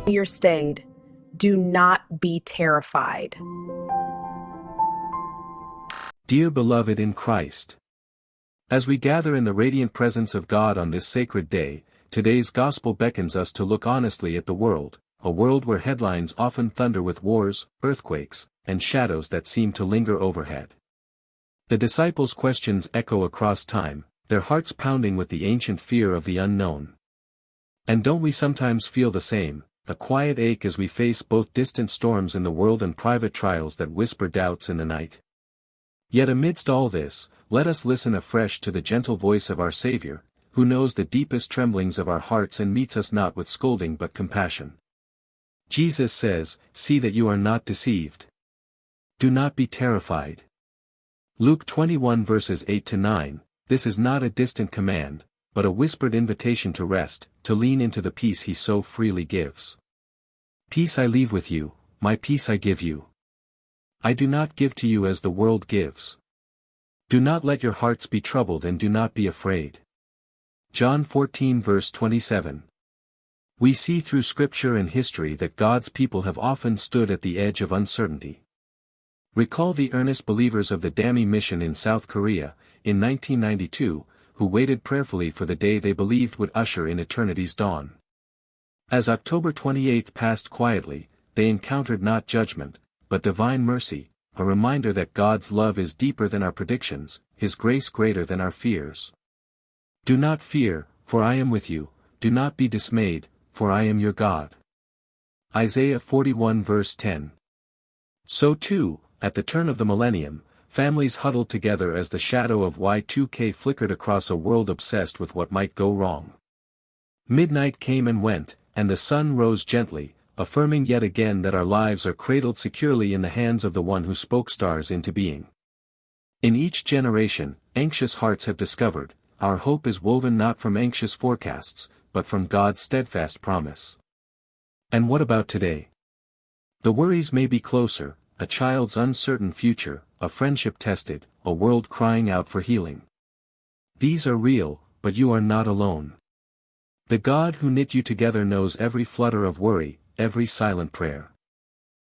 You're stayed. Do not be terrified. Dear beloved in Christ, as we gather in the radiant presence of God on this sacred day, today's gospel beckons us to look honestly at the world, a world where headlines often thunder with wars, earthquakes, and shadows that seem to linger overhead. The disciples' questions echo across time, their hearts pounding with the ancient fear of the unknown. And don't we sometimes feel the same, a quiet ache as we face both distant storms in the world and private trials that whisper doubts in the night? Yet amidst all this, let us listen afresh to the gentle voice of our Savior, who knows the deepest tremblings of our hearts and meets us not with scolding but compassion. Jesus says, "See that you are not deceived. Do not be terrified." Luke 21 verses 8-9, this is not a distant command, but a whispered invitation to rest, to lean into the peace he so freely gives. "Peace I leave with you, my peace I give you. I do not give to you as the world gives. Do not let your hearts be troubled and do not be afraid." John 14 verse 27. We see through scripture and history that God's people have often stood at the edge of uncertainty. Recall the earnest believers of the Dami mission in South Korea, in 1992, who waited prayerfully for the day they believed would usher in eternity's dawn. As October 28 passed quietly, they encountered not judgment, but divine mercy, a reminder that God's love is deeper than our predictions, His grace greater than our fears. "Do not fear, for I am with you, do not be dismayed, for I am your God." Isaiah 41 verse 10. So too, at the turn of the millennium, families huddled together as the shadow of Y2K flickered across a world obsessed with what might go wrong. Midnight came and went, and the sun rose gently, affirming yet again that our lives are cradled securely in the hands of the one who spoke stars into being. In each generation, anxious hearts have discovered, our hope is woven not from anxious forecasts, but from God's steadfast promise. And what about today? The worries may be closer, a child's uncertain future, a friendship tested, a world crying out for healing. These are real, but you are not alone. The God who knit you together knows every flutter of worry, every silent prayer.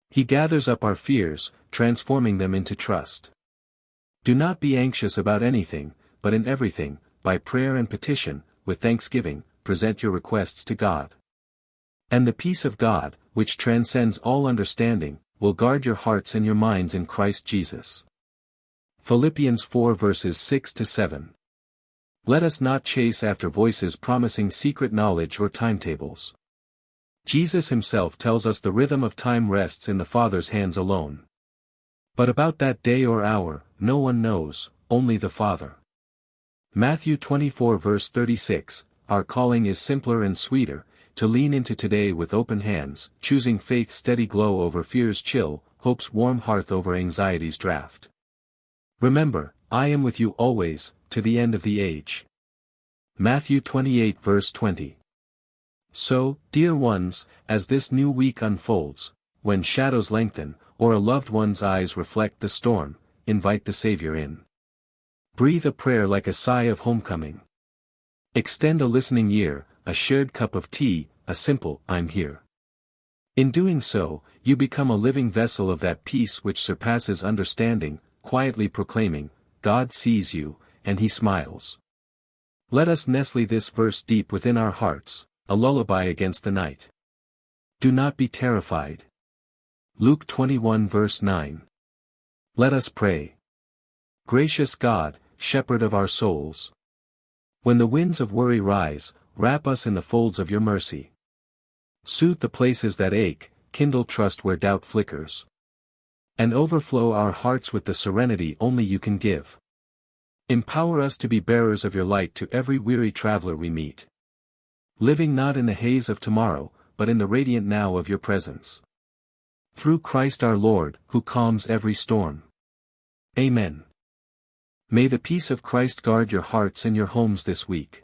He gathers up our fears, transforming them into trust. Do not be anxious about anything, but in everything, by prayer and petition, with thanksgiving, present your requests to God. And the peace of God, which transcends all understanding, will guard your hearts and your minds in Christ Jesus. Philippians 4 verses 6-7. Let us not chase after voices promising secret knowledge or timetables. Jesus himself tells us the rhythm of time rests in the Father's hands alone. But about that day or hour, no one knows, only the Father. Matthew 24 verse 36, our calling is simpler and sweeter, to lean into today with open hands, choosing faith's steady glow over fear's chill, hope's warm hearth over anxiety's draft. Remember, I am with you always, to the end of the age. Matthew 28 verse 20. So, dear ones, as this new week unfolds, when shadows lengthen, or a loved one's eyes reflect the storm, invite the Savior in. Breathe a prayer like a sigh of homecoming. Extend a listening ear, a shared cup of tea, a simple, "I'm here." In doing so, you become a living vessel of that peace which surpasses understanding, quietly proclaiming, God sees you, and He smiles. Let us nestle this verse deep within our hearts, a lullaby against the night. Do not be terrified. Luke 21 verse 9. Let us pray. Gracious God, Shepherd of our souls. When the winds of worry rise, wrap us in the folds of your mercy. Soothe the places that ache, kindle trust where doubt flickers. And overflow our hearts with the serenity only you can give. Empower us to be bearers of your light to every weary traveler we meet. Living not in the haze of tomorrow, but in the radiant now of your presence. Through Christ our Lord, who calms every storm. Amen. May the peace of Christ guard your hearts and your homes this week.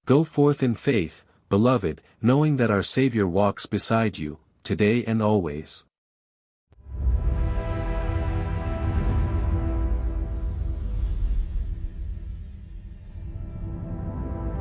Go forth in faith, beloved, knowing that our Savior walks beside you, today and always.